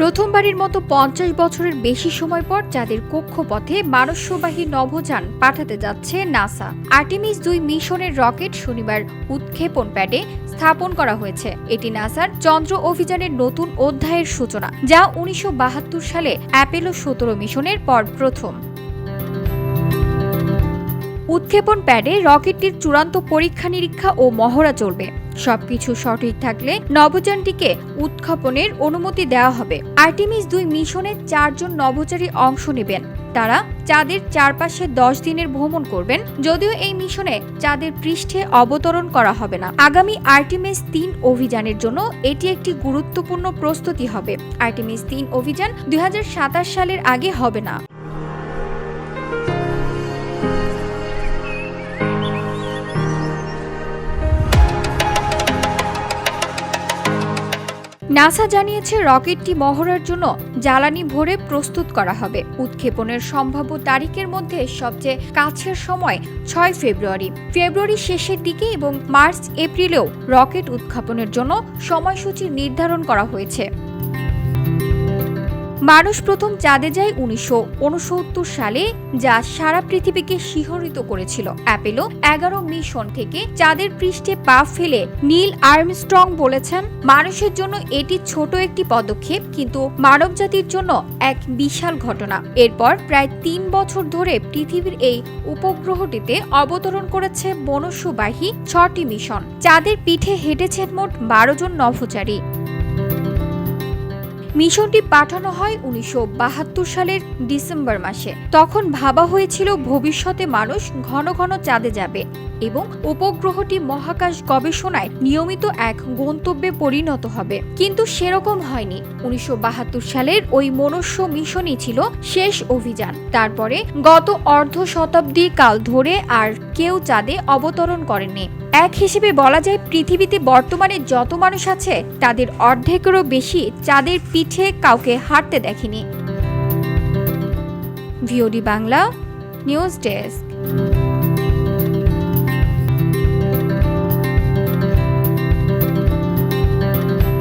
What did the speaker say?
প্রথমবারের মতো ৫০ বছরের বেশি সময় পর চাঁদের কক্ষপথে মানবসবাহী নভোযান পাঠাতে যাচ্ছে নাসা। আর্টেমিস ২ মিশনের রকেট শনিবার উৎক্ষেপণ প্যাডে স্থাপন করা হয়েছে। এটি নাসার চন্দ্র অভিযানের নতুন অধ্যায়ের সূচনা, যা ১৯৭২ সালে অ্যাপোলো ১৭ মিশনের পর প্রথম। উৎক্ষেপণ প্যাডে রকেটটির চূড়ান্ত পরীক্ষা নিরীক্ষা ও মহড়া চলবে। সবকিছু সঠিক থাকলে নভোযানটিকে উৎক্ষেপণের অনুমতি দেওয়া হবে। আর্টেমিস ২ মিশনে ৪ জন নভোচারী অংশ নেবেন। তারা চাঁদের চারপাশে ১০ দিনের ভ্রমণ করবেন, যদিও এই মিশনে চাঁদের পৃষ্ঠে অবতরণ করা হবে না। আগামী আর্টেমিস ৩ অভিযানের জন্য এটি একটি গুরুত্বপূর্ণ প্রস্তুতি হবে। আর্টেমিস ৩ অভিযান ২০২৭ সালের আগে হবে না। নাসা জানিয়েছে রকেটটি মহড়ার জন্য জ্বালানি ভরে প্রস্তুত করা হবে। উৎক্ষেপণের সম্ভাব্য তারিখের মধ্যে সবচেয়ে কাছের সময় ৬ ফেব্রুয়ারি। ফেব্রুয়ারির শেষের দিকে এবং মার্চ-এপ্রিলেও রকেট উৎক্ষেপণের জন্য সময়সূচি নির্ধারণ করা হয়েছে। মানুষ প্রথম চাঁদে যায় ১৯৬৯ সালে, যা সারা পৃথিবীকে শিহরিত করেছিল। অ্যাপোলো ১১ মিশন থেকে চাঁদের পৃষ্ঠে পা ফেলে নীল আর্মস্ট্রং বলেছেন, মানুষের জন্য এটি ছোট একটি পদক্ষেপ, কিন্তু মানবজাতির জন্য এক বিশাল ঘটনা। এরপর প্রায় ৩ বছর ধরে পৃথিবীর এই উপগ্রহটিতে অবতরণ করেছে মনুষ্যবাহী ৬টি মিশন। চাঁদের পিঠে হেঁটেছেন মোট ১২ জন নভোচারী। মিশনটি পাঠানো হয় ১৯৭২ সালের ডিসেম্বর মাসে। তখন ভাবা হয়েছিল ভবিষ্যতে মানুষ ঘন ঘন চাঁদে যাবে এবং উপগ্রহটি মহাকাশ গবেষণায় নিয়মিত এক গন্তব্যে পরিণত হবে। কিন্তু সেরকম হয়নি। ১৯৭২ সালের ওই মনুষ্য মিশনই ছিল শেষ অভিযান। তারপরে গত অর্ধ শতাব্দী কাল ধরে আর কেউ চাঁদে অবতরণ করেননি। এক হিসেবে বলা যায়, পৃথিবীতে বর্তমানে যত মানুষ আছে তাদের অর্ধেকেরও বেশি চাঁদের পিঠে কাউকে হাঁটতে দেখেনি। VOD Bangla news desk.